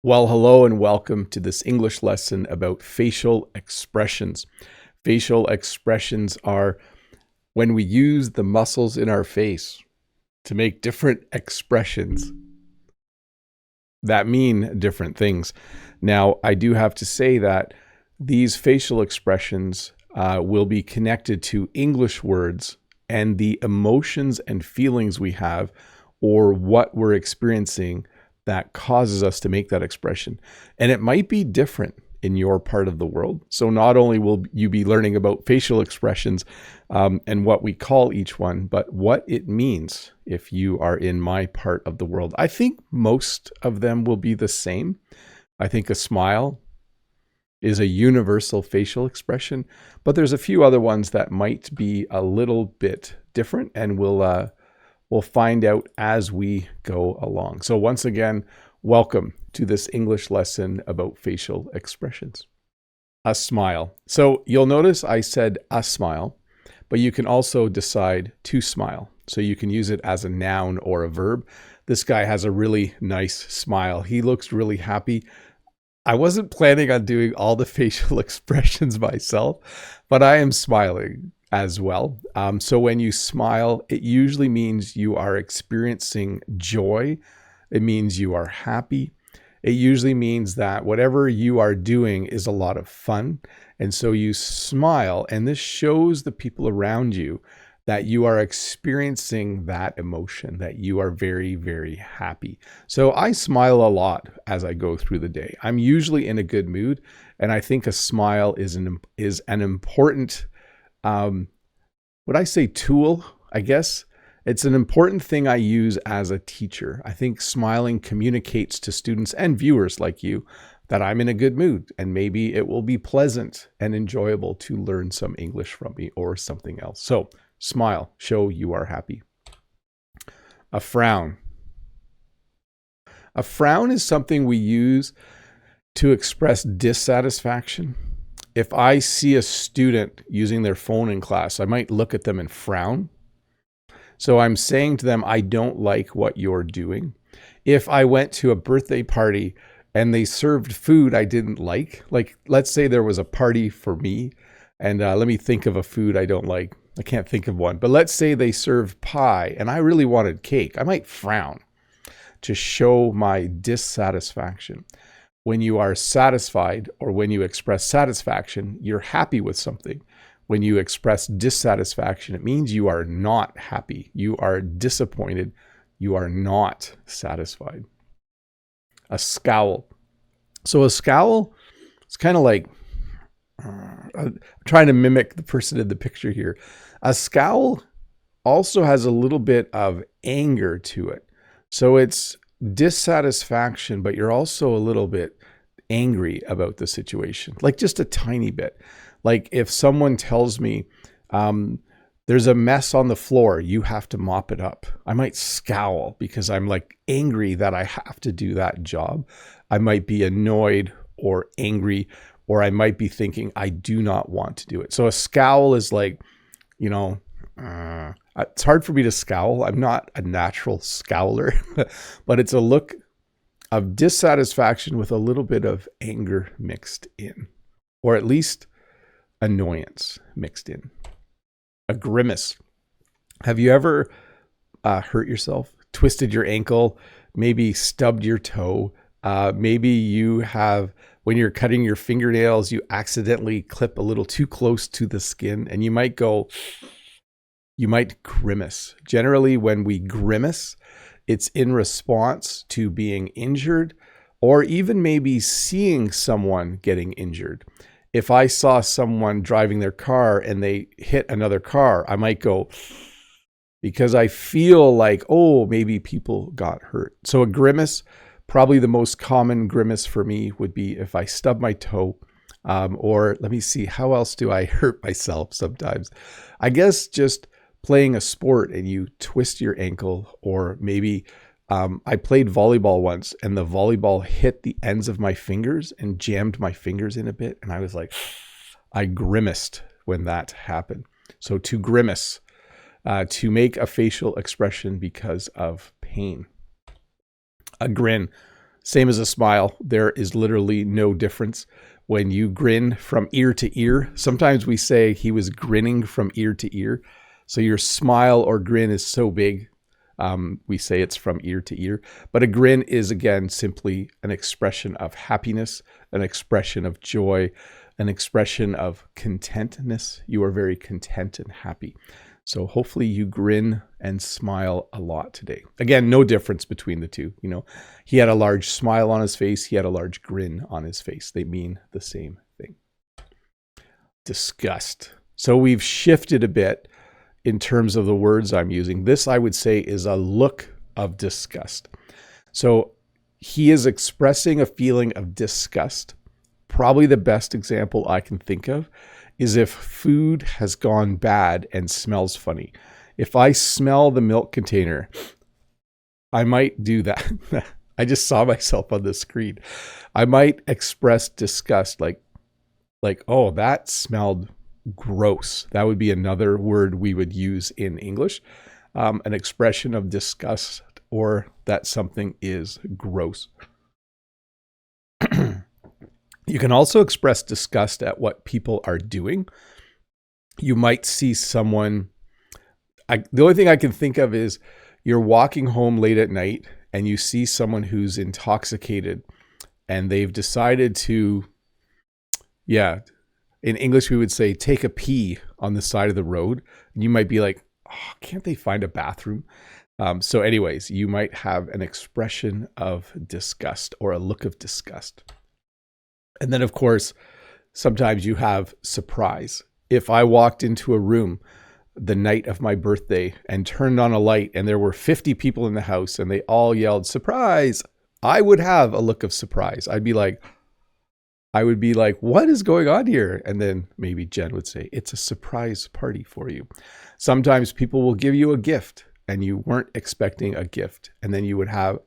Well, hello and welcome to this English lesson about facial expressions. Facial expressions are when we use the muscles in our face to make different expressions that mean different things. Now, I do have to say that these facial expressions will be connected to English words and the emotions and feelings we have or what we're experiencing that causes us to make that expression. And it might be different in your part of the world. So not only will you be learning about facial expressions and what we call each one, but what it means if you are in my part of the world. I think most of them will be the same. I think a smile is a universal facial expression, but there's a few other ones that might be a little bit different, and we'll find out as we go along. So once again, welcome to this English lesson about facial expressions. A smile. So you'll notice I said a smile, but you can also decide to smile. So you can use it as a noun or a verb. This guy has a really nice smile. He looks really happy. I wasn't planning on doing all the facial expressions myself, but I am smiling as well. So when you smile, it usually means you are experiencing joy. It means you are happy. It usually means that whatever you are doing is a lot of fun. And so you smile, and this shows the people around you that you are experiencing that emotion, that you are very, very happy. So I smile a lot as I go through the day. I'm usually in a good mood, and I think a smile is an important would I say tool? I guess it's an important thing I use as a teacher. I think smiling communicates to students and viewers like you that I'm in a good mood, and maybe it will be pleasant and enjoyable to learn some English from me or something else. So smile, show you are happy. A frown. A frown is something we use to express dissatisfaction. If I see a student using their phone in class, I might look at them and frown. So I'm saying to them, I don't like what you're doing. If I went to a birthday party and they served food I didn't like let's say there was a party for me, and let me think of a food I don't like. I can't think of one, but let's say they served pie and I really wanted cake. I might frown to show my dissatisfaction. When you are satisfied or when you express satisfaction, you're happy with something. When you express dissatisfaction, it means you are not happy. You are disappointed. You are not satisfied. A scowl. So a scowl, it's kind of like, I'm trying to mimic the person in the picture here. A scowl also has a little bit of anger to it. So it's dissatisfaction, but you're also a little bit angry about the situation, like just a tiny bit. Like if someone tells me there's a mess on the floor, you have to mop it up, I might scowl because I'm like angry that I have to do that job. I might be annoyed or angry, or I might be thinking I do not want to do it. So a scowl is like, it's hard for me to scowl. I'm not a natural scowler, but it's a look of dissatisfaction with a little bit of anger mixed in, or at least annoyance mixed in. A grimace. Have you ever hurt yourself, twisted your ankle, maybe stubbed your toe? Maybe you have, when you're cutting your fingernails, you accidentally clip a little too close to the skin, and you might grimace. Generally, when we grimace, it's in response to being injured, or even maybe seeing someone getting injured. If I saw someone driving their car and they hit another car, I might go, because I feel like, oh, maybe people got hurt. So a grimace, probably the most common grimace for me would be if I stub my toe, or let me see, how else do I hurt myself sometimes? I guess just playing a sport and you twist your ankle, or maybe I played volleyball once and the volleyball hit the ends of my fingers and jammed my fingers in a bit. And I was like, I grimaced when that happened. So to grimace, to make a facial expression because of pain. A grin. Same as a smile. There is literally no difference. When you grin from ear to ear, sometimes we say he was grinning from ear to ear. So your smile or grin is so big, we say it's from ear to ear. But a grin is, again, simply an expression of happiness, an expression of joy, an expression of contentness. You are very content and happy. So hopefully you grin and smile a lot today. Again, no difference between the two. You know, he had a large smile on his face. He had a large grin on his face. They mean the same thing. Disgust. So we've shifted a bit in terms of the words I'm using. This, I would say, is a look of disgust. So he is expressing a feeling of disgust. Probably the best example I can think of is if food has gone bad and smells funny. If I smell the milk container, I might do that. I just saw myself on the screen. I might express disgust like, oh, that smelled gross. That would be another word we would use in English. An expression of disgust or that something is gross. You can also express disgust at what people are doing. You might see someone, the only thing I can think of is you're walking home late at night and you see someone who's intoxicated and they've decided to, in English we would say take a pee on the side of the road. And you might be like, oh, can't they find a bathroom? So anyways, you might have an expression of disgust or a look of disgust. And then, of course, sometimes you have surprise. If I walked into a room the night of my birthday and turned on a light and there were 50 people in the house and they all yelled, surprise, I would have a look of surprise. I would be like, what is going on here? And then maybe Jen would say, it's a surprise party for you. Sometimes people will give you a gift and you weren't expecting a gift. And then you would have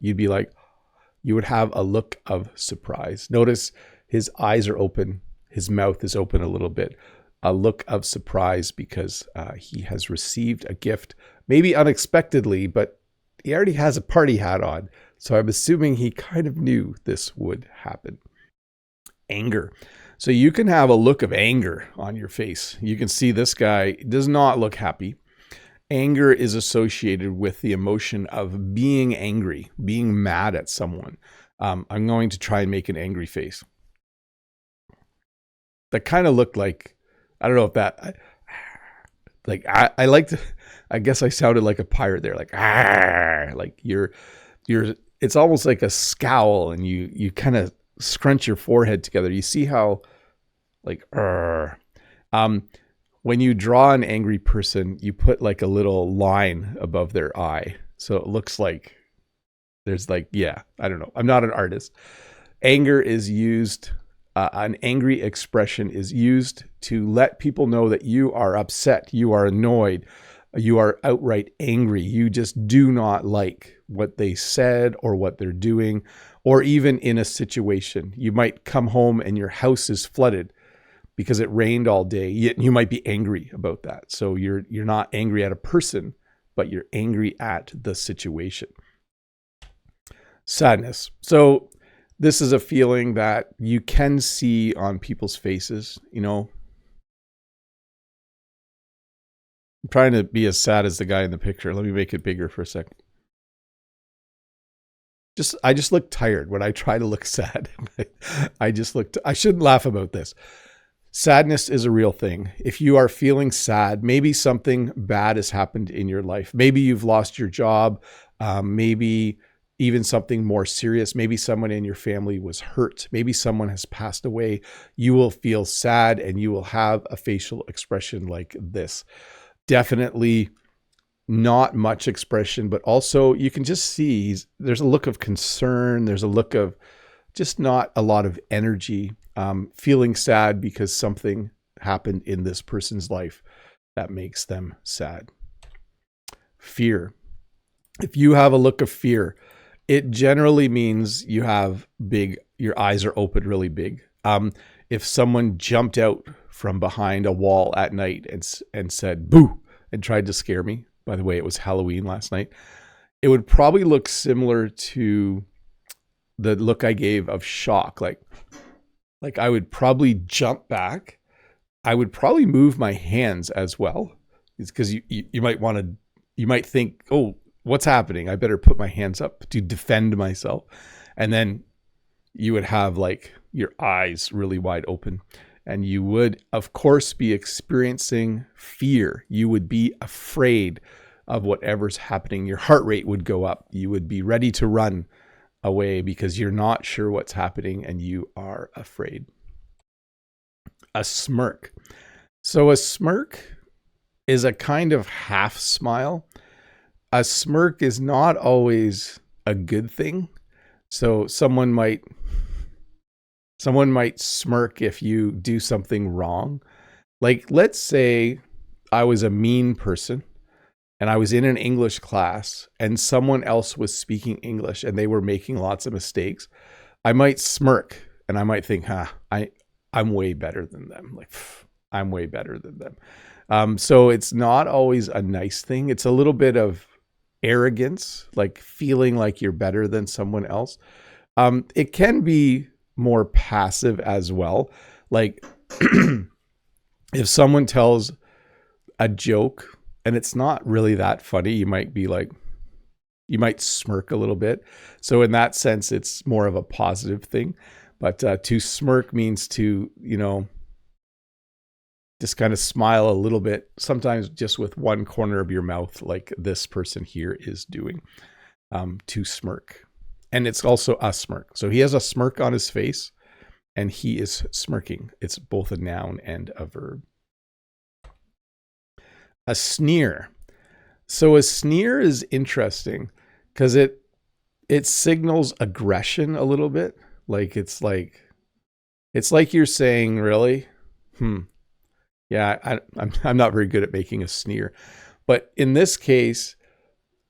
a look of surprise. Notice his eyes are open. His mouth is open a little bit. A look of surprise because he has received a gift, maybe unexpectedly, but he already has a party hat on. So I'm assuming he kind of knew this would happen. Anger. So you can have a look of anger on your face. You can see this guy does not look happy. Anger is associated with the emotion of being angry, being mad at someone. I'm going to try and make an angry face. That kind of looked like, I don't know if that, I like to, I guess I sounded like a pirate there, like you're, it's almost like a scowl and you kind of scrunch your forehead together. You see how when you draw an angry person, you put like a little line above their eye. So it looks like there's I don't know. I'm not an artist. Anger is used, an angry expression is used to let people know that you are upset, you are annoyed, you are outright angry. You just do not like what they said or what they're doing, or even in a situation. You might come home and your house is flooded because it rained all day. You might be angry about that. So you're not angry at a person, but you're angry at the situation. Sadness. So this is a feeling that you can see on people's faces. You know, I'm trying to be as sad as the guy in the picture. Let me make it bigger for a second. I just look tired when I try to look sad. I shouldn't laugh about this. Sadness is a real thing. If you are feeling sad, maybe something bad has happened in your life. Maybe you've lost your job. Maybe even something more serious. Maybe someone in your family was hurt. Maybe someone has passed away. You will feel sad and you will have a facial expression like this. Definitely not much expression, but also you can just see there's a look of concern. There's a look of just not a lot of energy, feeling sad because something happened in this person's life that makes them sad. Fear. If you have a look of fear, it generally means your eyes are open really big. If someone jumped out from behind a wall at night and said, boo, and tried to scare me, by the way, it was Halloween last night, it would probably look similar to the look I gave of shock. Like I would probably jump back. I would probably move my hands as well. It's because you might think, oh, what's happening? I better put my hands up to defend myself. And then you would have like your eyes really wide open. And you would, of course, be experiencing fear. You would be afraid of whatever's happening. Your heart rate would go up. You would be ready to run away because you're not sure what's happening and you are afraid. A smirk. So a smirk is a kind of half smile. A smirk is not always a good thing. So someone might smirk if you do something wrong. Like, let's say I was a mean person and I was in an English class and someone else was speaking English and they were making lots of mistakes. I might smirk and I might think, I'm way better than them. Like, I'm way better than them. So it's not always a nice thing. It's a little bit of arrogance, like feeling like you're better than someone else. It can be more passive as well. Like if someone tells a joke and it's not really that funny, you might smirk a little bit. So in that sense, it's more of a positive thing. But to smirk means to, just kind of smile a little bit, sometimes just with one corner of your mouth, like this person here is doing, to smirk. And it's also a smirk. So he has a smirk on his face and he is smirking. It's both a noun and a verb. A sneer. So a sneer is interesting because it signals aggression a little bit. Like it's like you're saying, really? Yeah, I'm not very good at making a sneer. But in this case,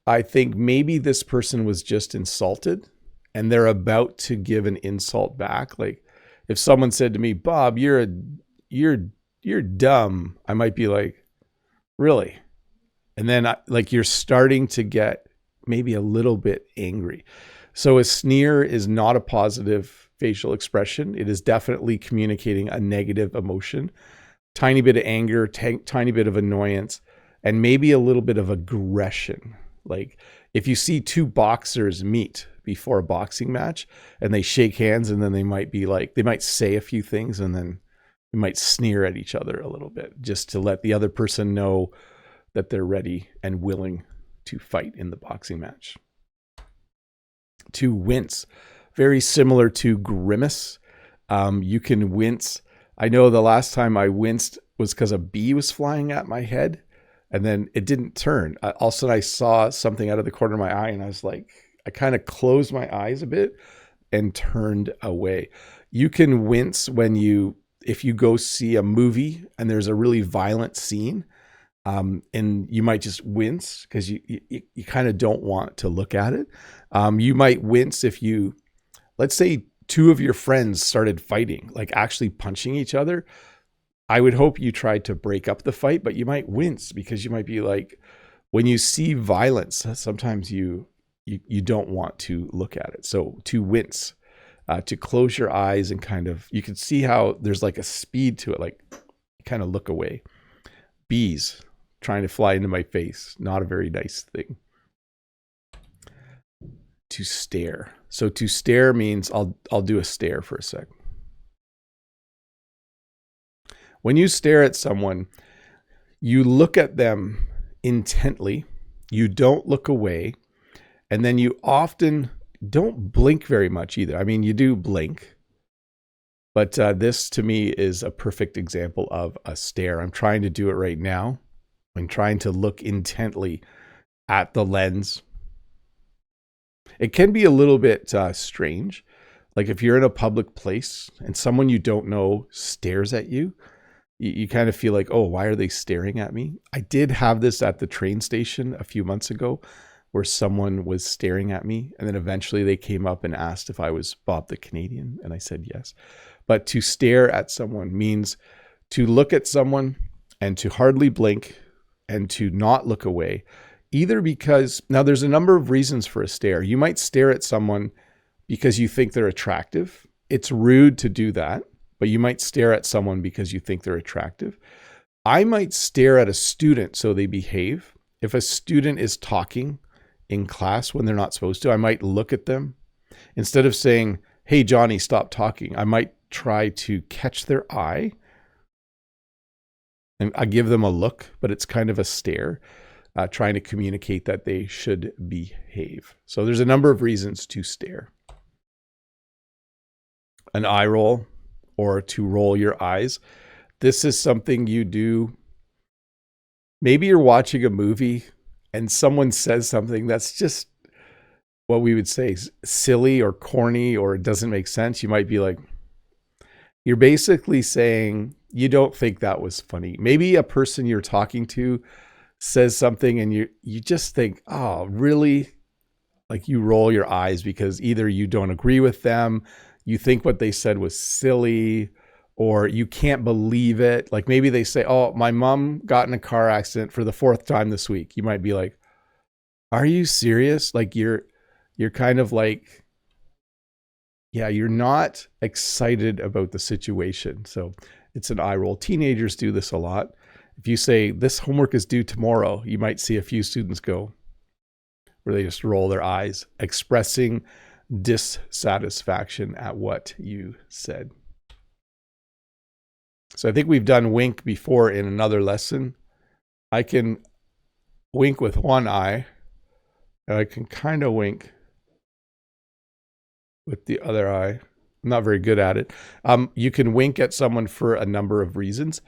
I think maybe this person was just insulted and they're about to give an insult back. Like if someone said to me, Bob, you're dumb, I might be like, really? And then you're starting to get maybe a little bit angry. So a sneer is not a positive facial expression. It is definitely communicating a negative emotion. Tiny bit of anger, tiny bit of annoyance, and maybe a little bit of aggression. Like if you see two boxers meet before a boxing match and they shake hands and then they might say a few things and then they might sneer at each other a little bit just to let the other person know that they're ready and willing to fight in the boxing match. To wince, very similar to grimace. You can wince. I know the last time I winced was because a bee was flying at my head and then it didn't turn. All of a sudden I saw something out of the corner of my eye and I was like, I kind of closed my eyes a bit and turned away. You can wince if you go see a movie and there's a really violent scene, and you might just wince because you kind of don't want to look at it. You might wince if let's say two of your friends started fighting, like actually punching each other. I would hope you tried to break up the fight, but you might wince because you might be like, when you see violence, sometimes you don't want to look at it. So to wince, to close your eyes and you can see how there's like a speed to it, like kind of look away. Bees trying to fly into my face, not a very nice thing. To stare. So to stare means I'll do a stare for a sec. When you stare at someone, you look at them intently, you don't look away, and then you often don't blink very much either. I mean, you do blink, but this to me is a perfect example of a stare. I'm trying to do it right now. I'm trying to look intently at the lens. It can be a little bit strange. Like if you're in a public place and someone you don't know stares at you, you kind of feel like, oh, why are they staring at me? I did have this at the train station a few months ago where someone was staring at me. And then eventually they came up and asked if I was Bob the Canadian. And I said yes. But to stare at someone means to look at someone and to hardly blink and to not look away. Either because, now there's a number of reasons for a stare. You might stare at someone because you think they're attractive. It's rude to do that, but you might stare at someone because you think they're attractive. I might stare at a student so they behave. If a student is talking in class when they're not supposed to, I might look at them. Instead of saying, hey, Johnny, stop talking, I might try to catch their eye. And I give them a look, but it's kind of a stare, trying to communicate that they should behave. So there's a number of reasons to stare. An eye roll, or to roll your eyes. This is something you do. Maybe you're watching a movie and someone says something that's just what we would say silly or corny, or it doesn't make sense. You might be like, you're basically saying you don't think that was funny. Maybe a person you're talking to says something and you just think, oh, really? Like you roll your eyes because either you don't agree with them, you think what they said was silly, or you can't believe it. Like maybe they say, oh, my mom got in a car accident for the 4th time this week. You might be like, are you serious? Like you're kind of like, yeah, you're not excited about the situation. So it's an eye roll. Teenagers do this a lot. If you say this homework is due tomorrow, you might see a few students go where they just roll their eyes, expressing dissatisfaction at what you said. So I think we've done wink before in another lesson. I can wink with one eye, and I can kind of wink with the other eye. I'm not very good at it. You can wink at someone for a number of reasons.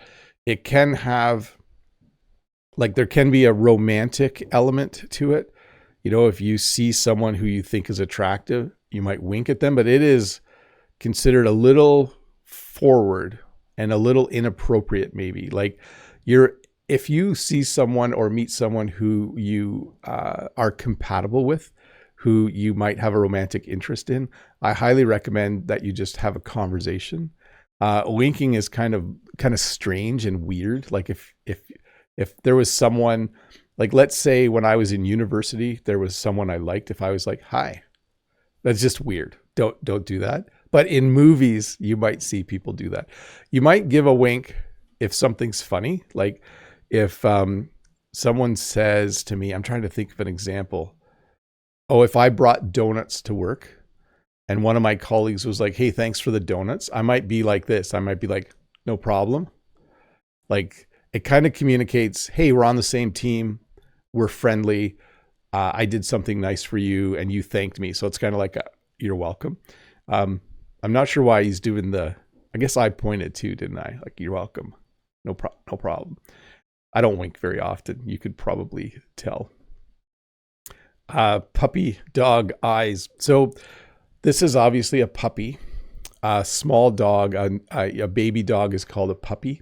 It can have, like, there can be a romantic element to it. You know, if you see someone who you think is attractive, you might wink at them, but it is considered a little forward and a little inappropriate, maybe. Like if you see someone or meet someone who you are compatible with, who you might have a romantic interest in, I highly recommend that you just have a conversation. Winking is kind of strange and weird. Like if there was someone, like let's say when I was in university, there was someone I liked. If I was like, hi, that's just weird. Don't do that. But in movies, you might see people do that. You might give a wink if something's funny. Like if someone says to me, I'm trying to think of an example. Oh, if I brought donuts to work and one of my colleagues was like, hey, thanks for the donuts, I might be like this. I might be like, no problem. Like it kind of communicates, hey, we're on the same team. We're friendly. I did something nice for you and you thanked me. So it's kind of like, you're welcome. I'm not sure why he's doing I guess I pointed too, didn't I? Like, you're welcome. No problem. I don't wink very often. You could probably tell. Puppy dog eyes. So this is obviously a puppy. A small dog, a baby dog is called a puppy.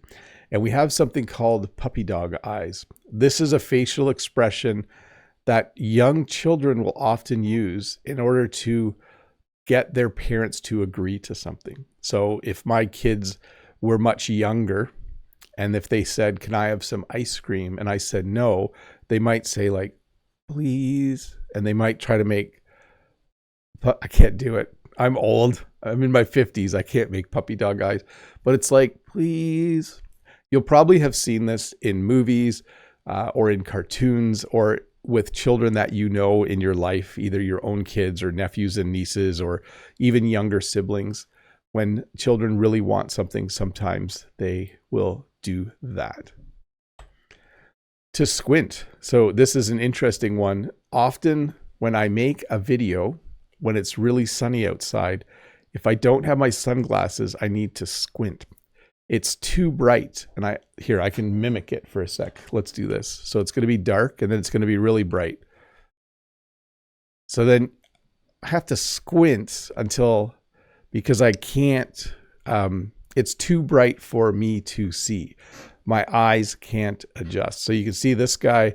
And we have something called puppy dog eyes. This is a facial expression that young children will often use in order to get their parents to agree to something. So if my kids were much younger and if they said, can I have some ice cream? And I said no, they might say like, please. And they might try to make, I can't do it. I'm old. I'm in my 50s. I can't make puppy dog eyes. But it's like, please. You'll probably have seen this in movies or in cartoons or with children that you know in your life, either your own kids or nephews and nieces or even younger siblings. When children really want something, sometimes they will do that. To squint. So this is an interesting one. Often when I make a video, when it's really sunny outside, if I don't have my sunglasses, I need to squint. It's too bright. And I can mimic it for a sec. Let's do this. So it's going to be dark and then it's going to be really bright. So then I have to squint because I can't, it's too bright for me to see. My eyes can't adjust. So you can see this guy,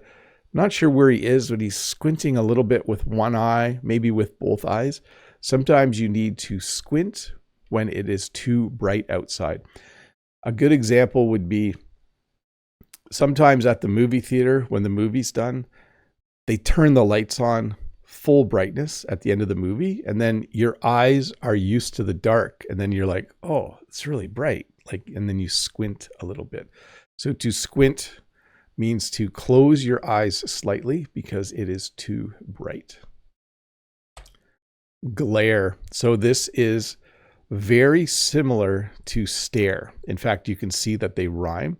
not sure where he is, but he's squinting a little bit with one eye, maybe with both eyes. Sometimes you need to squint when it is too bright outside. A good example would be sometimes at the movie theater, when the movie's done, they turn the lights on full brightness at the end of the movie, and then your eyes are used to the dark, and then you're like, oh, it's really bright. And then you squint a little bit. So to squint means to close your eyes slightly because it is too bright. Glare. So this is very similar to stare. In fact, you can see that they rhyme.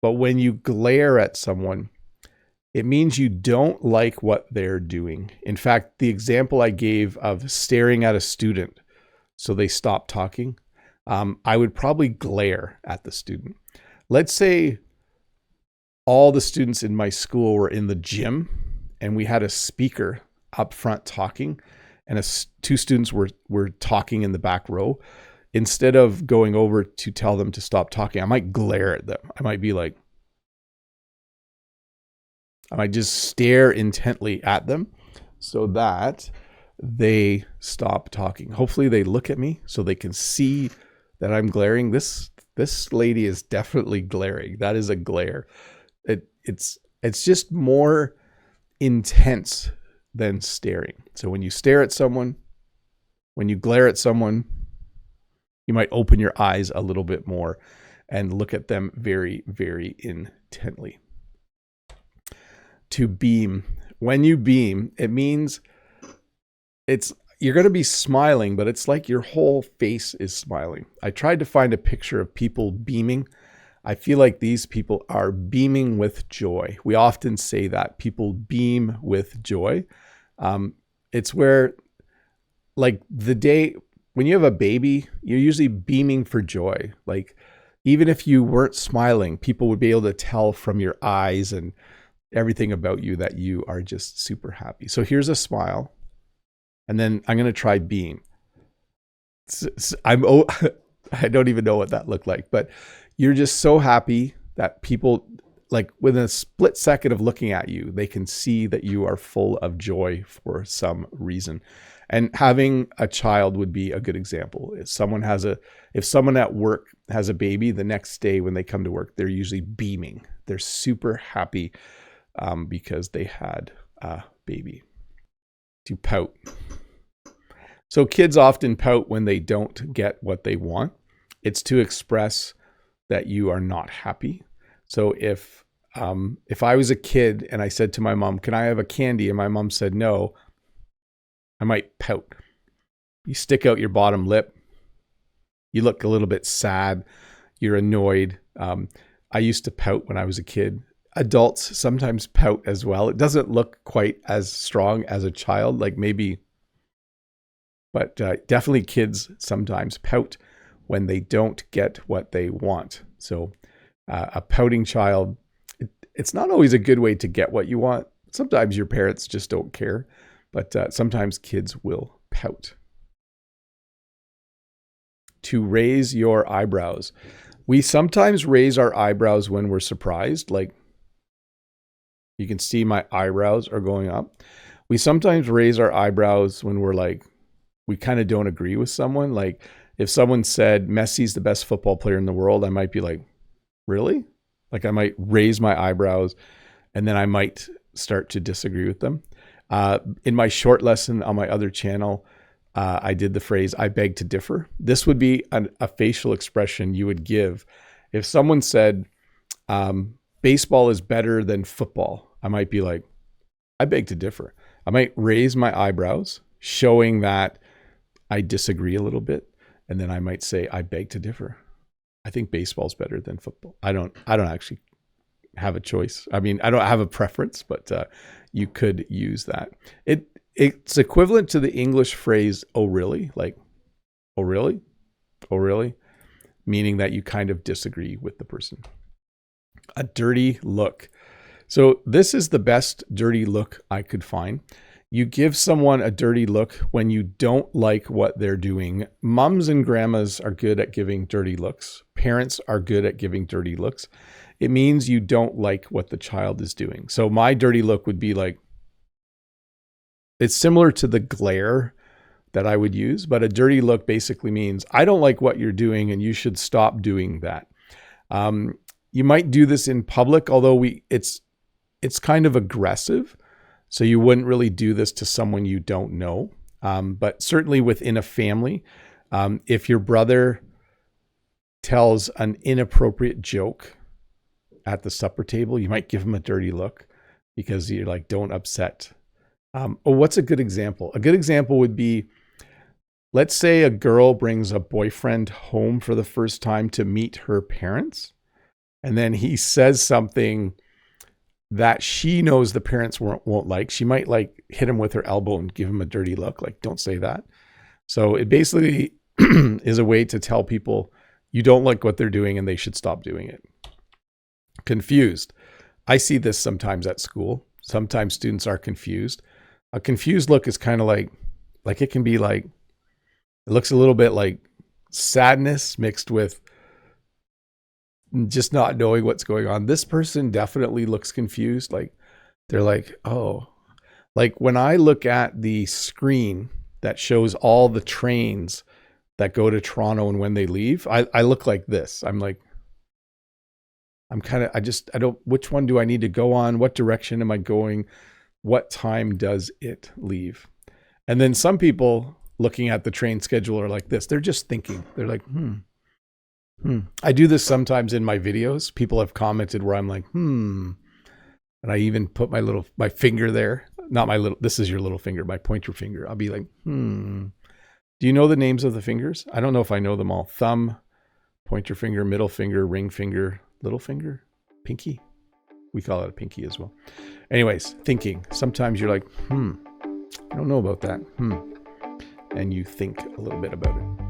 But when you glare at someone, it means you don't like what they're doing. In fact, the example I gave of staring at a student so they stop talking, I would probably glare at the student. Let's say all the students in my school were in the gym and we had a speaker up front talking, and two students were talking in the back row. Instead of going over to tell them to stop talking, I might glare at them. I might just stare intently at them so that they stop talking. Hopefully they look at me so they can see that I'm glaring. This lady is definitely glaring. That is a glare. It's just more intense than staring. So when you stare at someone, when you glare at someone, you might open your eyes a little bit more and look at them very, very intently. To beam. When you beam, it means you're going to be smiling, but it's like your whole face is smiling. I tried to find a picture of people beaming. I feel like these people are beaming with joy. We often say that people beam with joy. It's where, like, the day when you have a baby, you're usually beaming for joy. Like, even if you weren't smiling, people would be able to tell from your eyes and everything about you that you are just super happy. So here's a smile. And then I'm going to try beam. I don't even know what that looked like, but you're just so happy that people, like, within a split second of looking at you, they can see that you are full of joy for some reason. And having a child would be a good example. If someone at work has a baby, the next day when they come to work, they're usually beaming. They're super happy because they had a baby. To pout. So kids often pout when they don't get what they want. It's to express that you are not happy. So if I was a kid and I said to my mom, "Can I have a candy?" and my mom said no, I might pout. You stick out your bottom lip. You look a little bit sad. You're annoyed. I used to pout when I was a kid. Adults sometimes pout as well. It doesn't look quite as strong as a child, like maybe, but definitely kids sometimes pout when they don't get what they want. So a pouting child, it's not always a good way to get what you want. Sometimes your parents just don't care, but sometimes kids will pout. To raise your eyebrows. We sometimes raise our eyebrows when we're surprised, like, you can see my eyebrows are going up. We sometimes raise our eyebrows when we're like, we kind of don't agree with someone. Like if someone said Messi's the best football player in the world, I might be like, really? Like I might raise my eyebrows and then I might start to disagree with them. In my short lesson on my other channel, I did the phrase, I beg to differ. This would be a facial expression you would give. If someone said, baseball is better than football, I might be like, I beg to differ. I might raise my eyebrows, showing that I disagree a little bit. And then I might say, I beg to differ. I think baseball's better than football. I don't actually have a choice. I mean, I don't have a preference, but you could use that. It's equivalent to the English phrase, oh, really? Like, oh, really? Oh, really? Meaning that you kind of disagree with the person. A dirty look. So this is the best dirty look I could find. You give someone a dirty look when you don't like what they're doing. Mums and grandmas are good at giving dirty looks. Parents are good at giving dirty looks. It means you don't like what the child is doing. So my dirty look would be like, it's similar to the glare that I would use, but a dirty look basically means I don't like what you're doing and you should stop doing that. You might do this in public, although it's kind of aggressive. So you wouldn't really do this to someone you don't know. But certainly within a family, if your brother tells an inappropriate joke at the supper table, you might give him a dirty look because you're like, don't upset. What's a good example? A good example would be, let's say a girl brings a boyfriend home for the first time to meet her parents, and then he says something that she knows the parents won't like. She might like hit him with her elbow and give him a dirty look, like, don't say that. So it basically is a way to tell people you don't like what they're doing and they should stop doing it. Confused. I see this sometimes at school. Sometimes students are confused. A confused look is kind of like it can be like, it looks a little bit like sadness mixed with just not knowing what's going on. This person definitely looks confused. Like they're like, oh, like when I look at the screen that shows all the trains that go to Toronto and when they leave, I look like this. I'm like, I don't, which one do I need to go on? What direction am I going? What time does it leave? And then some people looking at the train schedule are like this. They're just thinking. They're like, I do this sometimes in my videos. People have commented where I'm like, and I even put my finger there. Not my little, this is your little finger, my pointer finger. I'll be like, Do you know the names of the fingers? I don't know if I know them all. Thumb, pointer finger, middle finger, ring finger, little finger, pinky. We call it a pinky as well. Anyways, thinking. Sometimes you're like, I don't know about that. And you think a little bit about it.